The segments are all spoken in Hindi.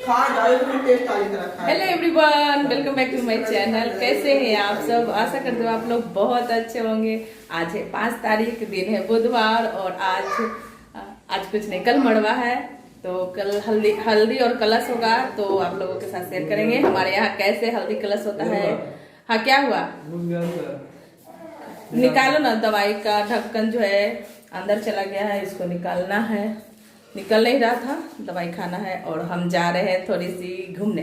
Hello everyone, welcome back to my channel. कैसे हैं आप सब? आशा करते हो आप लोग बहुत अच्छे होंगे। आज है 5 तारीख, दिन है बुधवार और आज कुछ नहीं, कल मड़वा है। तो कल हल्दी और कलश होगा, तो आप लोगों के साथ शेयर करेंगे हमारे यहाँ कैसे हल्दी कलश होता है। हाँ, क्या हुआ? निकालो ना, दवाई का ढक्कन जो है अंदर चला गया है, इसको निकालना है। निकल नहीं रहा था, दवाई खाना है। और हम जा रहे हैं थोड़ी सी घूमने,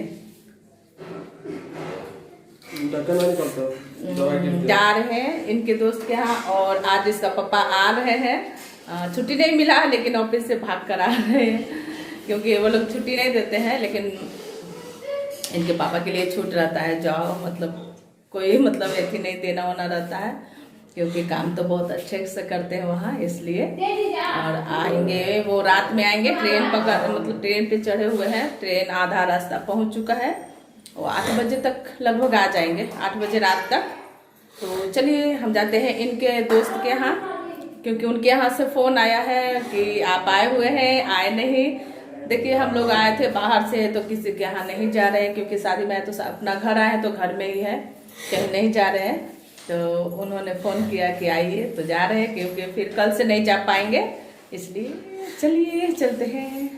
जा रहे हैं इनके दोस्त के यहाँ। और आज इसका पापा आ रहे हैं। छुट्टी नहीं मिला है, लेकिन ऑफिस से भाग कर आ रहे हैं, क्योंकि वो लोग छुट्टी नहीं देते हैं। लेकिन इनके पापा के लिए छूट रहता है, जाओ, मतलब कोई मतलब ऐसी नहीं देना होना रहता है, क्योंकि काम तो बहुत अच्छे से करते हैं वहाँ, इसलिए। और आएंगे, वो रात में आएंगे। ट्रेन पकड़, मतलब ट्रेन पे चढ़े हुए हैं। ट्रेन आधा रास्ता पहुँच चुका है। वो 8 बजे तक लगभग आ जाएंगे, 8 बजे रात तक। तो चलिए हम जाते हैं इनके दोस्त के यहाँ, क्योंकि उनके यहाँ से फ़ोन आया है कि आप आए हुए हैं, आए नहीं। देखिए, हम लोग आए थे बाहर से, तो किसी के यहाँ नहीं जा रहे हैं, क्योंकि शादी में तो अपना घर आए हैं, तो घर में ही है, कहीं नहीं जा रहे हैं। तो उन्होंने फ़ोन किया कि आइए, तो जा रहे हैं, क्योंकि फिर कल से नहीं जा पाएंगे, इसलिए चलिए चलते हैं।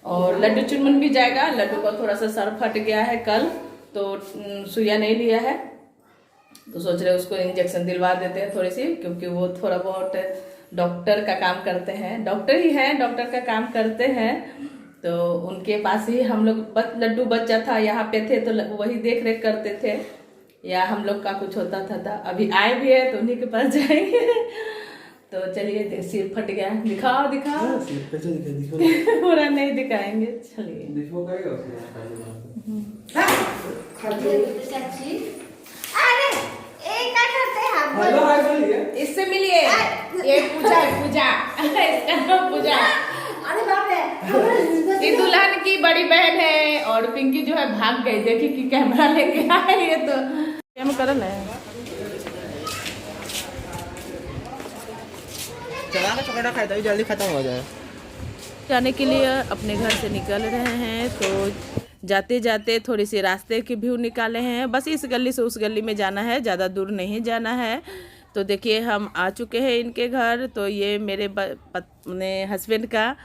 और लड्डू चुनमुन भी जाएगा। लड्डू का थोड़ा सा सर फट गया है कल, तो सुइया नहीं लिया है, तो सोच रहे उसको इंजेक्शन दिलवा देते हैं थोड़ी सी, क्योंकि वो थोड़ा बहुत डॉक्टर का काम करते हैं, डॉक्टर ही हैं, डॉक्टर का काम करते हैं। तो उनके पास ही हम लोग, लड्डू बच्चा था यहाँ पे थे, तो वही देख रेख करते थे, या हम लोग का कुछ होता था। अभी आए भी है, तो उन्हीं के पास जाएंगे। तो चलिए, सिर फट गया, दिखाओ दिखाओ। पूरा नहीं दिखाएंगे, चलिए। इससे मिलिए, ये पूजा है, पूजा इसका नाम पूजा। ये दुल्हन की बड़ी बहन है, और पिंकी जो है भाग गई, देखी कि कैमरा लेके आए। ये तो क्या करल है, चला के चौकड़ा खाए तो जल्दी खत्म हो जाए। जाने के लिए अपने घर से निकल रहे हैं, तो जाते जाते थोड़ी सी रास्ते की व्यू निकाले हैं। बस इस गली से उस गली में जाना है, ज़्यादा दूर नहीं जाना है। तो देखिए, हम आ चुके हैं इनके घर। तो ये मेरे अपने हस्बैंड का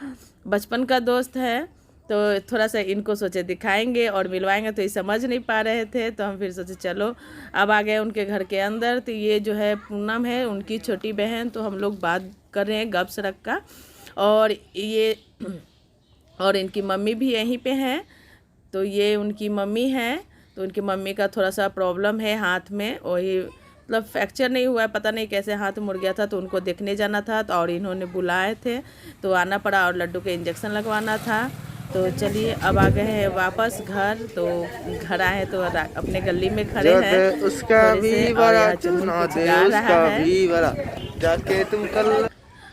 बचपन का दोस्त है, तो थोड़ा सा इनको सोचे दिखाएंगे और मिलवाएंगे, तो ये समझ नहीं पा रहे थे। तो हम फिर सोचे चलो, अब आ गए उनके घर के अंदर। तो ये जो है पूनम है, उनकी छोटी बहन। तो हम लोग बात कर रहे हैं गप सड़क का, और ये और इनकी मम्मी भी यहीं पे हैं। तो ये उनकी मम्मी हैं। तो उनकी मम्मी का थोड़ा सा प्रॉब्लम है हाथ में, वही मतलब फ्रैक्चर नहीं हुआ है, पता नहीं कैसे हाथ मुड़ गया था, तो उनको देखने जाना था। तो और इन्होंने बुलाए थे, तो आना पड़ा, और लड्डू के इंजेक्शन लगवाना था। तो चलिए, अब आ गए हैं वापस घर। तो घर आए तो अपने गली में खड़े हैं, उसका भी बड़ा चुना दे, उसका भी बड़ा जाके तुम कल।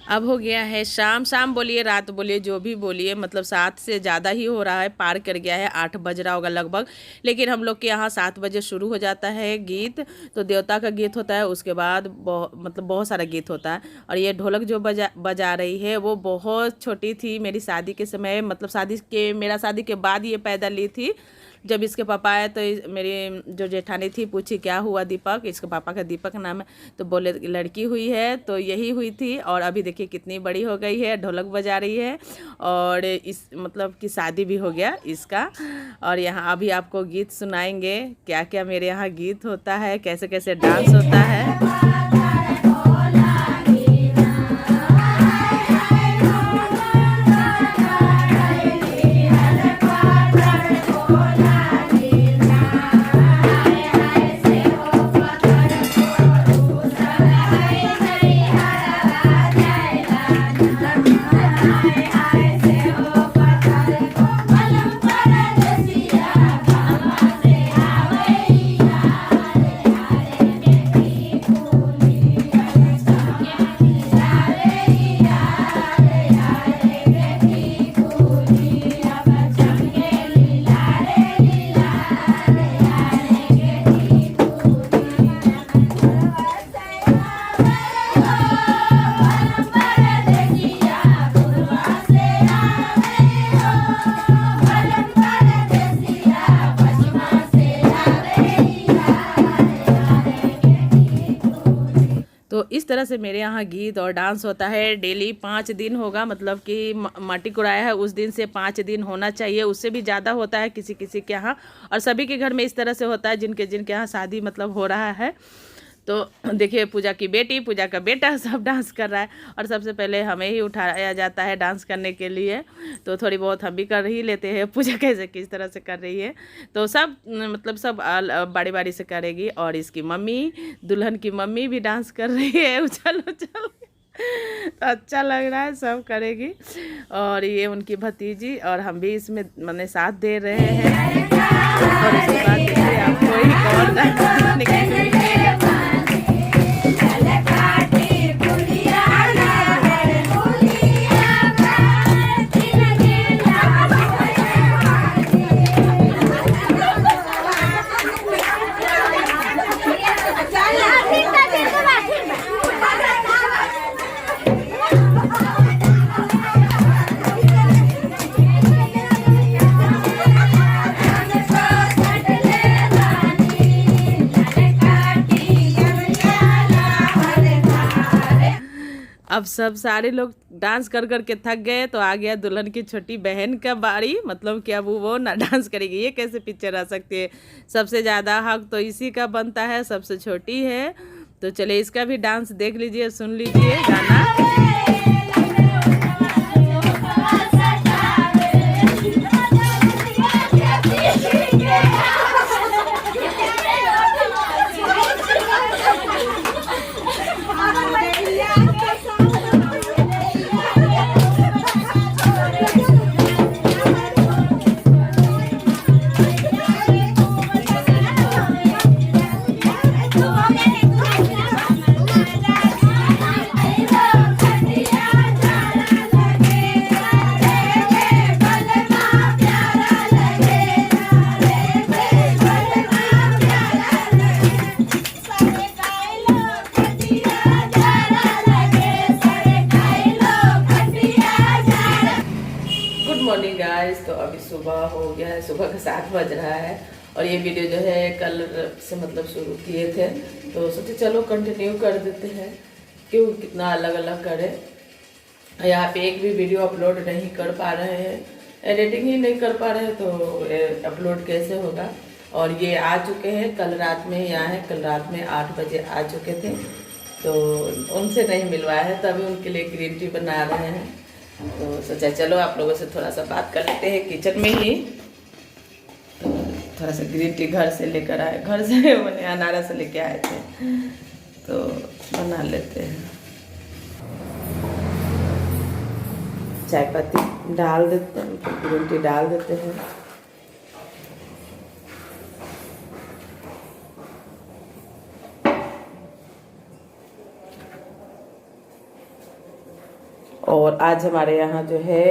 अब हो गया है शाम, शाम बोलिए, रात बोलिए, जो भी बोलिए, मतलब 7 से ज़्यादा ही हो रहा है, पार कर गया है, 8 बज रहा होगा लगभग। लेकिन हम लोग के यहाँ 7 बजे शुरू हो जाता है गीत। तो देवता का गीत होता है, उसके बाद बहुत सारा गीत होता है। और ये ढोलक जो बजा रही है, वो बहुत छोटी थी मेरी शादी के समय, मतलब मेरा शादी के बाद ये पैदा ली थी। जब इसके पापा आए, तो मेरी जो जेठानी थी पूछी क्या हुआ दीपक, इसके पापा का दीपक नाम है, तो बोले लड़की हुई है। तो यही हुई थी, और अभी देखिए कितनी बड़ी हो गई है, ढोलक बजा रही है, और इस मतलब कि शादी भी हो गया इसका। और यहाँ अभी आपको गीत सुनाएंगे, क्या क्या मेरे यहाँ गीत होता है, कैसे कैसे डांस होता है। इस तरह से मेरे यहाँ गीत और डांस होता है। डेली 5 दिन होगा, मतलब कि माटी कुड़ाया है उस दिन से 5 दिन होना चाहिए, उससे भी ज़्यादा होता है किसी किसी के यहाँ, और सभी के घर में इस तरह से होता है जिनके जिनके यहाँ शादी मतलब हो रहा है। तो देखिए पूजा की बेटी, पूजा का बेटा सब डांस कर रहा है, और सबसे पहले हमें ही उठाया जाता है डांस करने के लिए। तो थोड़ी बहुत हम भी कर ही लेते हैं पूजा, कैसे किस तरह से कर रही है। तो सब मतलब सब बारी बारी से करेगी। और इसकी मम्मी, दुल्हन की मम्मी भी डांस कर रही है, उछल उछल। तो अच्छा लग रहा है, सब करेगी। और ये उनकी भतीजी, और हम भी इसमें मैंने साथ दे रहे हैं। और इसके बाद देखिए आपको एक और डांस देखने के लिए मिलेगा। अब सब सारे लोग डांस कर कर के थक गए, तो आ गया दुल्हन की छोटी बहन का बारी, मतलब कि अब वो ना डांस करेगी। ये कैसे पीछे रह सकती है, सबसे ज़्यादा हक तो इसी का बनता है, सबसे छोटी है। तो चलिए इसका भी डांस देख लीजिए, सुन लीजिए गाना। मॉर्निंग गाइस, तो अभी सुबह हो गया है, सुबह का 7 बज रहा है। और ये वीडियो जो है कल से मतलब शुरू किए थे, तो सोचे चलो कंटिन्यू कर देते हैं, क्यों कितना अलग अलग करें। यहाँ पे एक भी वीडियो अपलोड नहीं कर पा रहे हैं, एडिटिंग ही नहीं कर पा रहे हैं, तो अपलोड कैसे होगा। और ये आ चुके हैं कल रात में, यहाँ है कल रात में 8 बजे आ चुके थे, तो उनसे नहीं मिलवाया है, तभी उनके लिए ग्रीन टी बना रहे हैं। तो सोचा चलो आप लोगों से थोड़ा सा बात कर लेते हैं किचन में ही। तो थोड़ा सा ग्रीन टी घर से लेकर आए, घर से मैंने अनारा से लेके आए थे, तो बना लेते हैं। चाय पत्ती डाल देते हैं, ग्रीन टी डाल देते हैं। और आज हमारे यहाँ जो है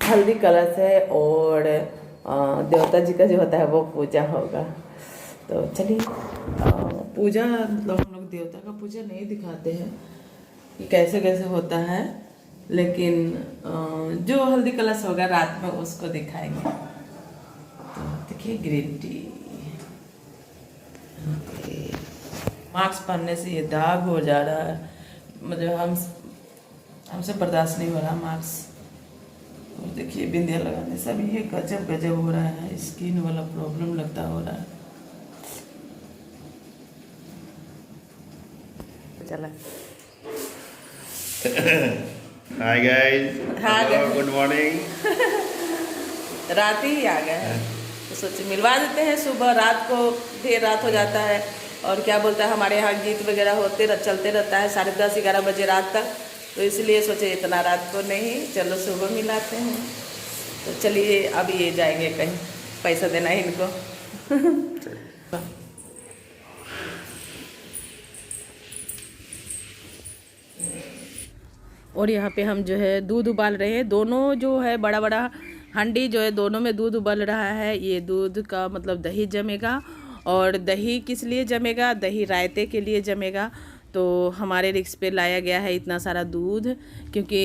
हल्दी कलश है, और देवता जी का जो होता है वो पूजा होगा। तो चलिए पूजा, मतलब हम लोग देवता का पूजा नहीं दिखाते हैं कि कैसे कैसे होता है, लेकिन जो हल्दी कलश होगा रात में उसको दिखाएंगे। तो देखिए ग्रीन टी, मास्क पहनने से ये दाग हो जा रहा है, मतलब हमसे बर्दाश्त नहीं हो रहा मास्क। और देखिए बिंदिया लगाने से अभी ये गजब गजब हो रहा है, स्किन वाला प्रॉब्लम लगता हो रहा है। चला हाय गाइस, गुड मॉर्निंग। रात ही आ गया है, तो सोचे मिलवा देते हैं। सुबह रात को देर रात हो जाता है, और क्या बोलता है हमारे यहाँ गीत वगैरह चलते रहता है 10:30-11 बजे रात तक, तो इसलिए सोचे इतना रात को नहीं, चलो सुबह मिलाते हैं। तो चलिए अब ये जाएंगे कहीं, पैसा देना है इनको। और यहाँ पे हम जो है दूध उबाल रहे हैं, दोनों जो है बड़ा बड़ा हांडी जो है दोनों में दूध उबल रहा है। ये दूध का मतलब दही जमेगा, और दही किस लिए जमेगा, दही रायते के लिए जमेगा। तो हमारे रिक्स पे लाया गया है इतना सारा दूध, क्योंकि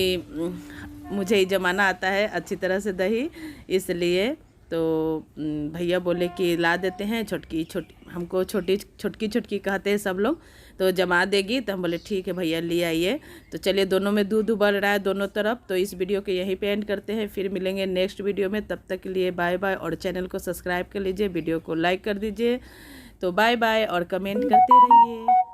मुझे ही जमाना आता है अच्छी तरह से दही, इसलिए। तो भैया बोले कि ला देते हैं, छोटी हमको छुटकी कहते हैं सब लोग। तो जमा देगी तो हम बोले ठीक है भैया ले आइए। तो चलिए दोनों में दूध उबल रहा है दोनों तरफ। तो इस वीडियो को यहीं पे एंड करते हैं, फिर मिलेंगे नेक्स्ट वीडियो में। तब तक के लिए बाय बाय, और चैनल को सब्सक्राइब कर लीजिए, वीडियो को लाइक कर दीजिए। तो बाय बाय और कमेंट करते रहिए।